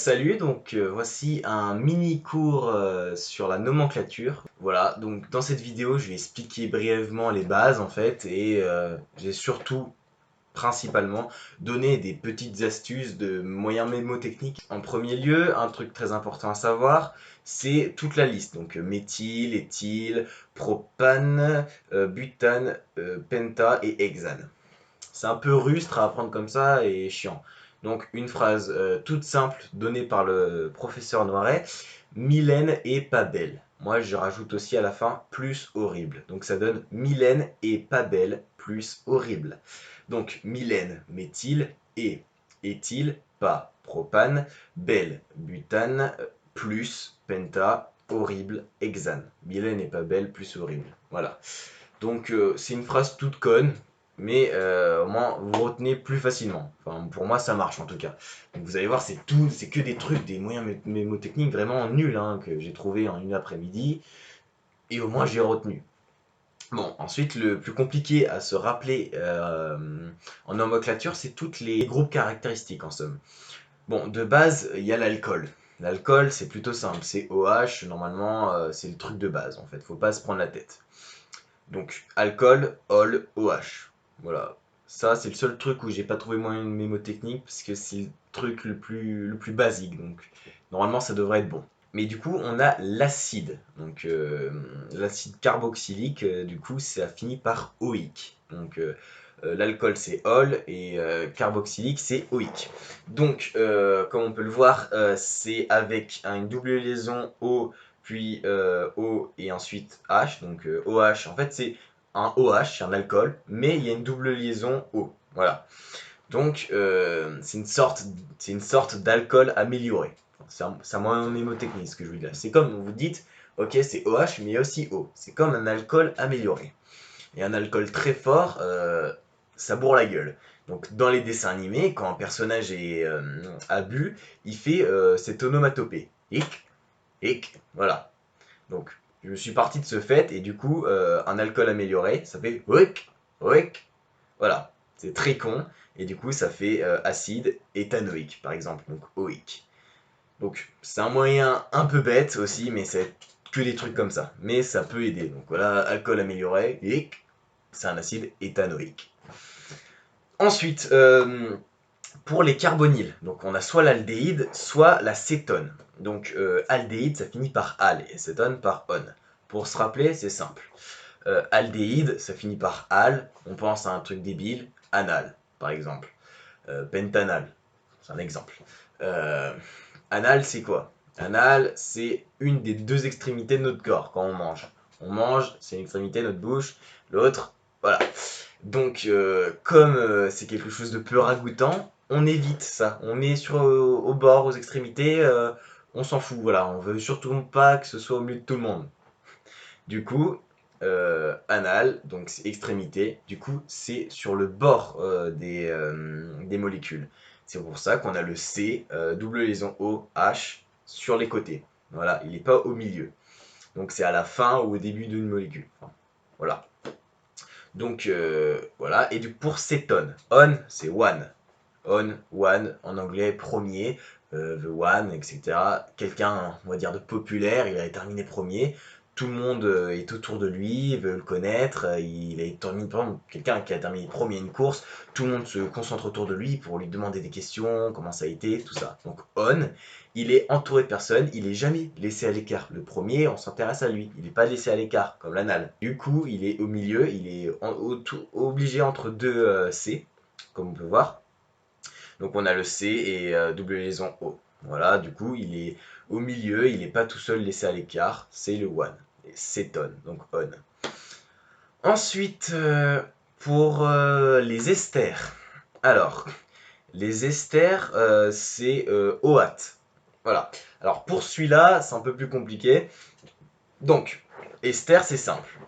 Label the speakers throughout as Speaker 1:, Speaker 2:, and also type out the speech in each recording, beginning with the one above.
Speaker 1: Salut, voici un mini cours sur la nomenclature. Voilà, donc dans cette vidéo, je vais expliquer brièvement les bases en fait et j'ai surtout principalement donné des petites astuces de moyens mémotechniques. En premier lieu, un truc très important à savoir, c'est toute la liste. Donc méthyle, éthyle, propane, butane, penta et hexane. C'est un peu rustre à apprendre comme ça et chiant. Donc une phrase toute simple donnée par le professeur Noiret. Mylène est pas belle. Moi je rajoute aussi à la fin plus horrible. Donc ça donne Mylène est pas belle plus horrible. Donc Mylène méthyle et éthyle pas propane, belle butane plus penta horrible hexane. Mylène est pas belle plus horrible. Voilà. Donc c'est une phrase toute conne, mais au moins vous retenez plus facilement. Enfin, pour moi, ça marche en tout cas. Donc vous allez voir, c'est que des trucs, des moyens mémotechniques vraiment nuls hein, que j'ai trouvé en une après-midi, et au moins j'ai retenu. Bon, ensuite, le plus compliqué à se rappeler en nomenclature, c'est toutes les groupes caractéristiques en somme. Bon, de base, il y a l'alcool. L'alcool, c'est plutôt simple, c'est OH, normalement, c'est le truc de base en fait, faut pas se prendre la tête. Donc, alcool, ol, OH. Voilà. Ça, c'est le seul truc où j'ai pas trouvé moyen de mémotechnique, parce que c'est le truc le plus basique. Donc, normalement, ça devrait être bon. Mais du coup, on a l'acide. Donc, l'acide carboxylique, du coup, ça finit par oïque. Donc, l'alcool, c'est ol, et carboxylique, c'est oïque. Donc, comme on peut le voir, c'est avec une double liaison O puis O et ensuite H. Donc OH, en fait c'est un OH, c'est un alcool, mais il y a une double liaison O. Voilà. Donc c'est une sorte d'alcool amélioré. C'est un moyen mnémotechnique ce que je veux dire. C'est comme vous dites, ok c'est OH, mais il y a aussi O. C'est comme un alcool amélioré. Et un alcool très fort, ça bourre la gueule. Donc dans les dessins animés, quand un personnage a bu, il fait cette onomatopée. Hic, voilà. Donc, je suis parti de ce fait, et du coup, un alcool amélioré, ça fait wick, wick. Voilà, c'est très con, et du coup, ça fait acide éthanoïque, par exemple, donc oïque. Donc, c'est un moyen un peu bête aussi, mais c'est que des trucs comme ça. Mais ça peut aider. Donc voilà, alcool amélioré, hic, c'est un acide éthanoïque. Ensuite, pour les carbonyles, donc on a soit l'aldéhyde, soit la cétone. Donc aldéhyde, ça finit par al et cétone par on. Pour se rappeler, c'est simple. Aldéhyde, ça finit par al, on pense à un truc débile, anal, par exemple. Pentanal, c'est un exemple. Euh, Anal, c'est quoi? Anal, c'est une des deux extrémités de notre corps quand on mange. On mange, c'est une extrémité de notre bouche, l'autre, voilà. Donc, comme c'est quelque chose de peu ragoûtant, on évite ça. On met au bord, aux extrémités, on s'en fout, voilà. On veut surtout pas que ce soit au milieu de tout le monde. Du coup, anal, donc c'est extrémité, du coup, c'est sur le bord des molécules. C'est pour ça qu'on a le C, double liaison O, H, sur les côtés. Voilà, il n'est pas au milieu. Donc c'est à la fin ou au début d'une molécule. Enfin, voilà. Donc voilà, et pour cétone, on c'est one. On, one, en anglais, premier, the one, etc. Quelqu'un, on va dire, de populaire, il a terminé premier. Tout le monde est autour de lui, veut le connaître. Il a terminé, par exemple, quelqu'un qui a terminé premier une course, tout le monde se concentre autour de lui pour lui demander des questions, comment ça a été, tout ça. Donc on, il est entouré de personnes, il est jamais laissé à l'écart. Le premier, on s'intéresse à lui, il n'est pas laissé à l'écart, comme l'anal. Du coup, il est au milieu, il est obligé entre deux C, comme on peut voir. Donc on a le C et double liaison O. Voilà, du coup, il est au milieu, il n'est pas tout seul laissé à l'écart, c'est le one. Et cétone, donc on. Ensuite, pour les esters. Alors, les esters, c'est OAT. Voilà. Alors pour celui-là, c'est un peu plus compliqué. Donc, ester, c'est simple.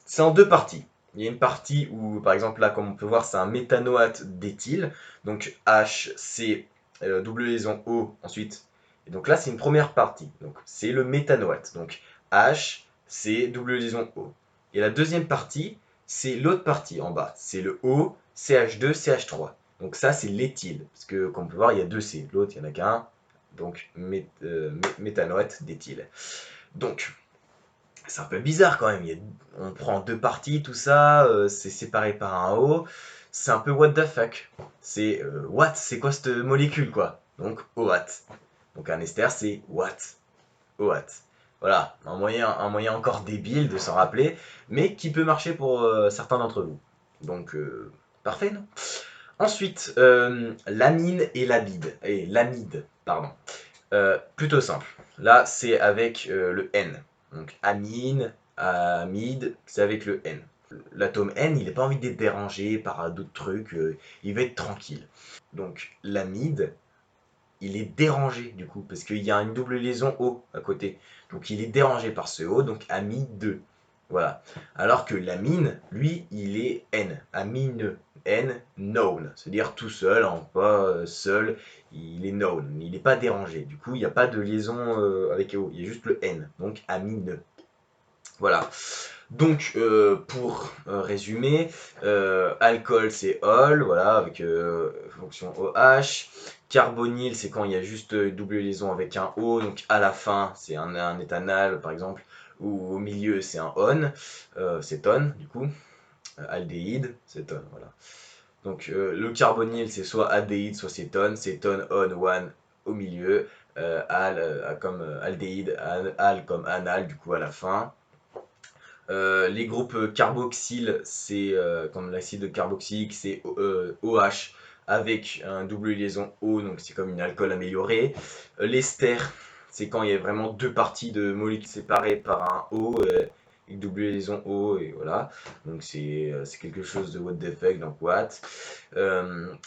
Speaker 1: C'est en deux parties. Il y a une partie où, par exemple, là, comme on peut voir, c'est un méthanoate d'éthyle. Donc H, C, double liaison O, ensuite. Et donc là, c'est une première partie. Donc c'est le méthanoate. Donc H, C, double liaison O. Et la deuxième partie, c'est l'autre partie en bas. C'est le O, CH2, CH3. Donc ça, c'est l'éthyle. Parce que, comme on peut voir, il y a deux C. L'autre, il n'y en a qu'un. Donc, méthanoate d'éthyle. Donc, c'est un peu bizarre quand même. On prend deux parties, tout ça. C'est séparé par un O. C'est un peu what the fuck. C'est what? C'est quoi cette molécule, quoi? Donc, OAT. Donc, un ester, c'est what? OAT. Voilà, un moyen encore débile de s'en rappeler, mais qui peut marcher pour certains d'entre vous. Donc, parfait, non? Ensuite, l'amine et l'amide, pardon. Plutôt simple. Là, c'est avec le N. Donc, amine, amide, c'est avec le N. L'atome N, il n'a pas envie d'être dérangé par d'autres trucs, il veut être tranquille. Donc, l'amide, il est dérangé du coup, parce qu'il y a une double liaison O à côté. Donc il est dérangé par ce O, donc amide 2. Voilà. Alors que l'amine, lui, il est N. Amine, N, known. C'est-à-dire tout seul, hein, pas seul, il est known. Il n'est pas dérangé. Du coup, il n'y a pas de liaison avec O, il y a juste le N. Donc amine. Voilà. Donc, pour résumer, alcool c'est ol, voilà, avec fonction OH. Carbonyle, c'est quand il y a juste double liaison avec un O, donc à la fin c'est un éthanal par exemple, ou au milieu c'est un on, cétone du coup. Aldéhyde, cétone, voilà. Donc le carbonyle c'est soit aldéhyde, soit cétone, cétone, on, one au milieu, comme aldéhyde, al comme anal du coup à la fin. Les groupes carboxyles, c'est comme l'acide carboxylique, c'est OH avec un double liaison O, donc c'est comme une alcool amélioré. L'ester, c'est quand il y a vraiment deux parties de molécules séparées par un O, avec double liaison O, et voilà. Donc c'est quelque chose de what the fuck, donc what.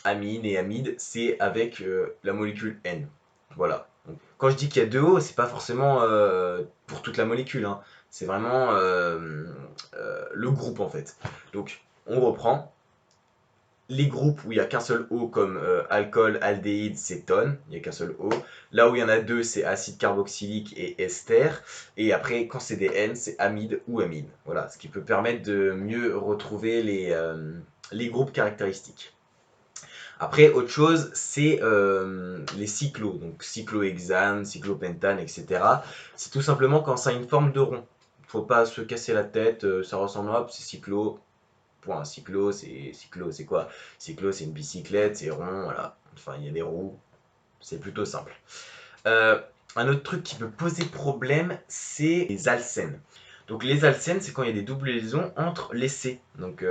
Speaker 1: Amine et amide, c'est avec la molécule N. Voilà. Donc, quand je dis qu'il y a deux O, c'est pas forcément pour toute la molécule, hein. C'est vraiment le groupe en fait. Donc on reprend les groupes où il n'y a qu'un seul O comme alcool, aldéhyde, cétone, il n'y a qu'un seul O. Là où il y en a deux, c'est acide carboxylique et ester. Et après, quand c'est des N, c'est amide ou amine. Voilà, ce qui peut permettre de mieux retrouver les groupes caractéristiques. Après, autre chose, c'est les cyclos, donc cyclohexane, cyclopentane, etc. C'est tout simplement quand ça a une forme de rond. Faut pas se casser la tête, ça ressemble à, c'est cyclo, point. Cyclo, c'est quoi? Cyclo, c'est une bicyclette, c'est rond, voilà. Enfin, il y a des roues, c'est plutôt simple. Euh, un autre truc qui peut poser problème, c'est les alcènes. Donc les alcènes, c'est quand il y a des doubles liaisons entre les C. Donc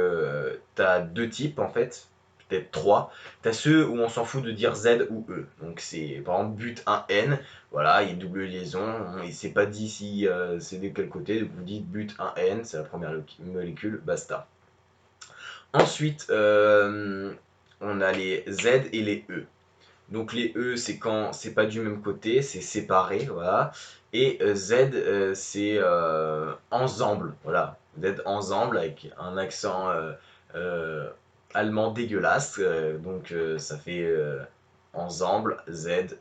Speaker 1: tu as deux types en fait, peut-être trois. Tu as ceux où on s'en fout de dire Z ou E. Donc c'est par exemple but 1 N, voilà, il y a une double liaison, il s'est pas dit si c'est de quel côté, donc vous dites but 1 N, c'est la première molécule, basta. Ensuite, on a les Z et les E. Donc les E, c'est quand c'est pas du même côté, c'est séparé, voilà. Et Z, c'est ensemble, voilà. Z ensemble avec un accent allemand dégueulasse. Donc ça fait ensemble, Z,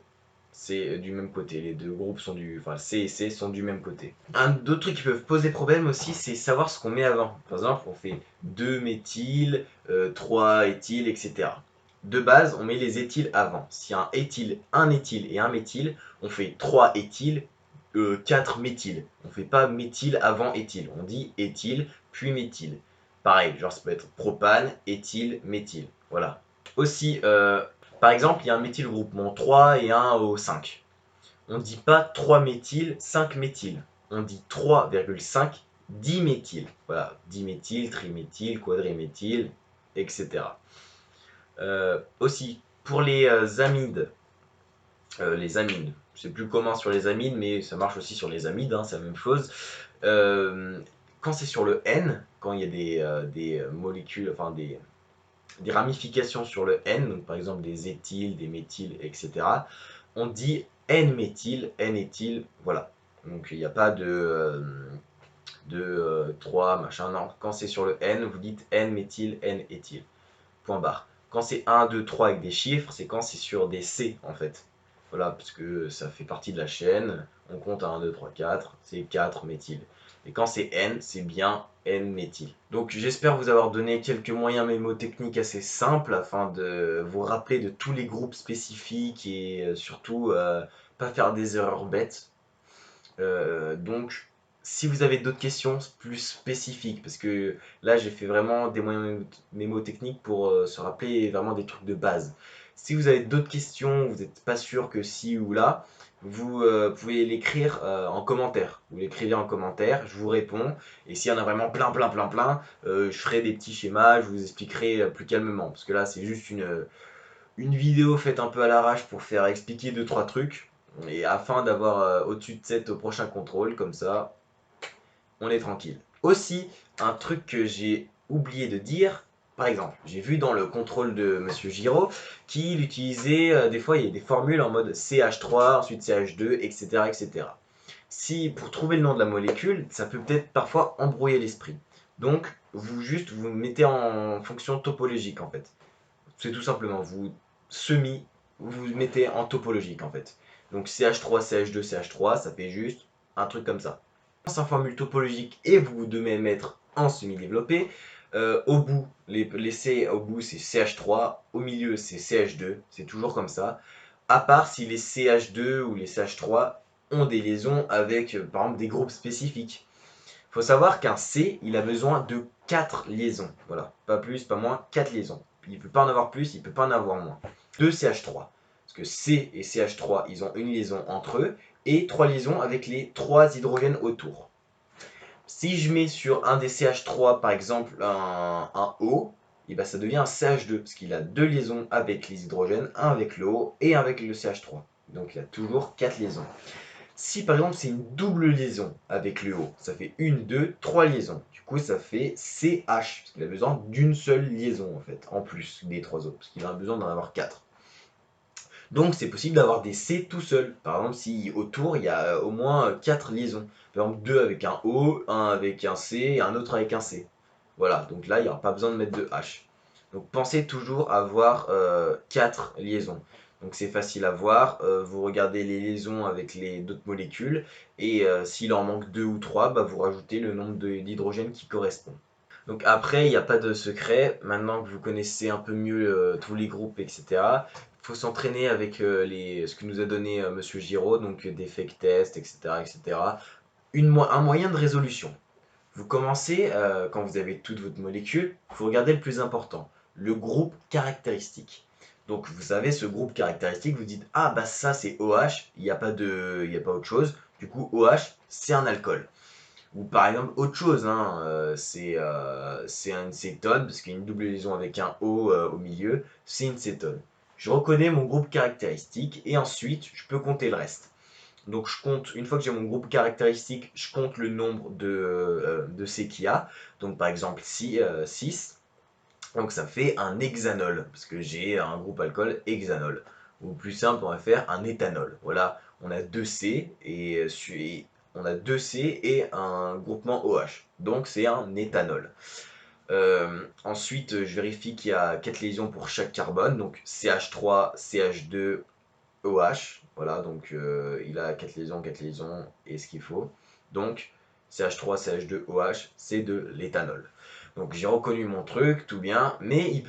Speaker 1: c'est du même côté. Les deux groupes sont enfin C et C sont du même côté. Un d'autres trucs qui peuvent poser problème aussi, c'est savoir ce qu'on met avant. Par exemple, on fait 2 méthyl, 3 éthyl, etc. De base, on met les éthyls avant. Si un éthyl et un méthyl, on fait 3 éthyl, 4 méthyl. On fait pas méthyl avant éthyl. On dit éthyl, puis méthyl. Pareil, genre ça peut être propane, éthyl, méthyl. Voilà. Aussi, par exemple, il y a un méthyl groupement 3 et un au 5. On ne dit pas 3 méthyl, 5 méthyl. On dit 3,5 diméthyl. Voilà, diméthyl, triméthyl, quadriméthyl, etc. Aussi, pour les amines, c'est plus commun sur les amines, mais ça marche aussi sur les amides, hein, c'est la même chose. Quand c'est sur le N, quand il y a des molécules, enfin des ramifications sur le N, donc par exemple des éthyles, des méthyles, etc., on dit N-méthyl, N-éthyl, voilà. Donc il n'y a pas de 3, machin, non. Quand c'est sur le N, vous dites N-méthyl, N-éthyl. Point barre. Quand c'est 1, 2, 3 avec des chiffres, c'est quand c'est sur des C, en fait. Voilà, parce que ça fait partie de la chaîne. On compte à 1, 2, 3, 4, c'est 4 méthyl. Et quand c'est N, c'est bien N-méthyl. Donc j'espère vous avoir donné quelques moyens mémotechniques assez simples afin de vous rappeler de tous les groupes spécifiques et surtout pas faire des erreurs bêtes. Donc si vous avez d'autres questions plus spécifiques, parce que là j'ai fait vraiment des moyens mémotechniques pour se rappeler vraiment des trucs de base. Si vous avez d'autres questions, vous n'êtes pas sûr que si ou là, vous pouvez l'écrire en commentaire. Vous l'écrivez en commentaire, je vous réponds. Et s'il y en a vraiment plein, je ferai des petits schémas, je vous expliquerai plus calmement. Parce que là, c'est juste une vidéo faite un peu à l'arrache pour faire expliquer deux trois trucs. Et afin d'avoir au-dessus de 7 au prochain contrôle, comme ça, on est tranquille. Aussi, un truc que j'ai oublié de dire, par exemple, j'ai vu dans le contrôle de Monsieur Giraud qu'il utilisait des fois il y a des formules en mode CH3, ensuite CH2, etc. etc. Si pour trouver le nom de la molécule, ça peut peut-être parfois embrouiller l'esprit. Donc, vous mettez en fonction topologique en fait. C'est tout simplement, vous mettez en topologique en fait. Donc CH3, CH2, CH3, ça fait juste un truc comme ça. C'est en formule topologique et vous devez mettre en semi-développé. Au bout, les C au bout c'est CH3, au milieu c'est CH2, c'est toujours comme ça. À part si les CH2 ou les CH3 ont des liaisons avec par exemple des groupes spécifiques. Il faut savoir qu'un C, il a besoin de 4 liaisons. Voilà, pas plus, pas moins, 4 liaisons. Il ne peut pas en avoir plus, il ne peut pas en avoir moins. 2 CH3. Parce que C et CH3, ils ont une liaison entre eux et 3 liaisons avec les 3 hydrogènes autour. Si je mets sur un des CH3, par exemple, un O, et ben ça devient un CH2, parce qu'il a 2 liaisons avec les hydrogènes, un avec le O et un avec le CH3. Donc il a toujours 4 liaisons. Si par exemple c'est une double liaison avec le O, ça fait 1, 2, 3 liaisons. Du coup ça fait CH, parce qu'il a besoin d'une seule liaison en fait, en plus des 3 autres, parce qu'il a besoin d'en avoir 4. Donc c'est possible d'avoir des C tout seul. Par exemple si autour il y a au moins 4 liaisons. Par exemple 2 avec un O, un avec un C et un autre avec un C. Voilà, donc là il n'y aura pas besoin de mettre de H. Donc pensez toujours avoir 4 liaisons. Donc c'est facile à voir, vous regardez les liaisons avec les d'autres molécules, et s'il en manque 2 ou 3, bah, vous rajoutez le nombre d'hydrogène qui correspond. Donc après, il n'y a pas de secret, maintenant que vous connaissez un peu mieux tous les groupes, etc., il faut s'entraîner avec ce que nous a donné Monsieur Giraud, donc des fake tests, etc., etc. Un moyen de résolution. Vous commencez, quand vous avez toute votre molécule, vous regardez le plus important, le groupe caractéristique. Donc vous avez ce groupe caractéristique, vous dites ah bah ça c'est OH, il n'y a pas autre chose. Du coup OH c'est un alcool. Ou par exemple autre chose, hein, c'est une cétone parce qu'il y a une double liaison avec un O au milieu, c'est une cétone. Je reconnais mon groupe caractéristique et ensuite je peux compter le reste. Donc je compte, une fois que j'ai mon groupe caractéristique, je compte le nombre de C qu'il y a. Donc par exemple 6. Donc ça fait un hexanol, parce que j'ai un groupe alcool hexanol. Ou plus simple, on va faire un éthanol. Voilà, on a 2 C on a 2 C et un groupement OH. Donc c'est un éthanol. Ensuite, je vérifie qu'il y a 4 liaisons pour chaque carbone. Donc CH3, CH2, OH. Voilà, donc il a 4 liaisons et ce qu'il faut. Donc CH3, CH2, OH, c'est de l'éthanol. Donc j'ai reconnu mon truc, tout bien, mais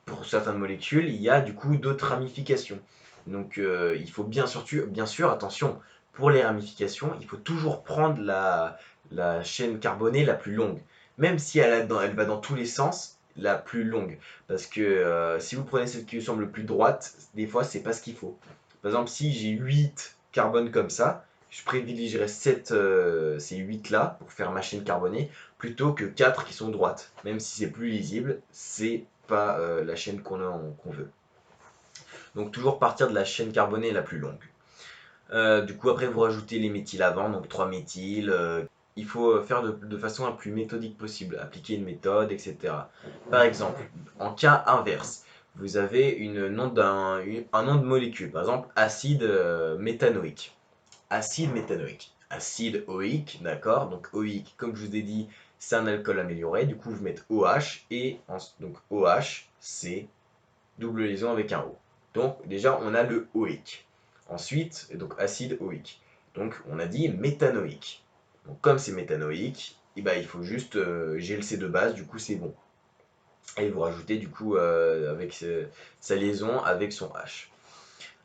Speaker 1: pour certaines molécules, il y a du coup d'autres ramifications. Donc il faut bien sûr, attention, pour les ramifications, il faut toujours prendre la chaîne carbonée la plus longue. Même si elle va dans tous les sens, la plus longue. Parce que si vous prenez celle qui vous semble le plus droite, des fois c'est pas ce qu'il faut. Par exemple, si j'ai 8 carbones comme ça, je privilégierais ces 8 là pour faire ma chaîne carbonée plutôt que 4 qui sont droites. Même si c'est plus lisible, c'est pas la chaîne qu'on veut. Donc toujours partir de la chaîne carbonée la plus longue. Du coup, après, vous rajoutez les méthyles avant, donc 3 méthyles. Il faut faire de façon la plus méthodique possible, appliquer une méthode, etc. Par exemple, en cas inverse, vous avez un nom de molécule, par exemple acide méthanoïque. Acide méthanoïque. Acide OIque, d'accord. Donc OIque, comme je vous ai dit, c'est un alcool amélioré. Du coup, vous mettez OH et donc OH, c'est double liaison avec un O. Donc déjà, on a le OIque. Ensuite, donc acide OIque. Donc on a dit méthanoïque. Donc comme c'est méthanoïque, et ben, il faut juste GLC de base, du coup c'est bon. Et vous rajoutez du coup avec sa liaison avec son H.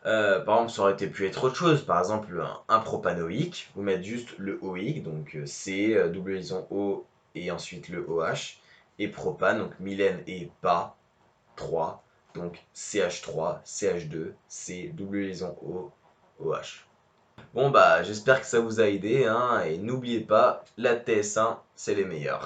Speaker 1: Par exemple, ça aurait pu être autre chose, par exemple un propanoïque, vous mettez juste le OIque, donc C, double liaison O et ensuite le OH, et propane, donc mylène et pas, 3, donc CH3, CH2, C, double liaison O, OH. Bon bah j'espère que ça vous a aidé, hein, et n'oubliez pas, la TS1, c'est les meilleurs.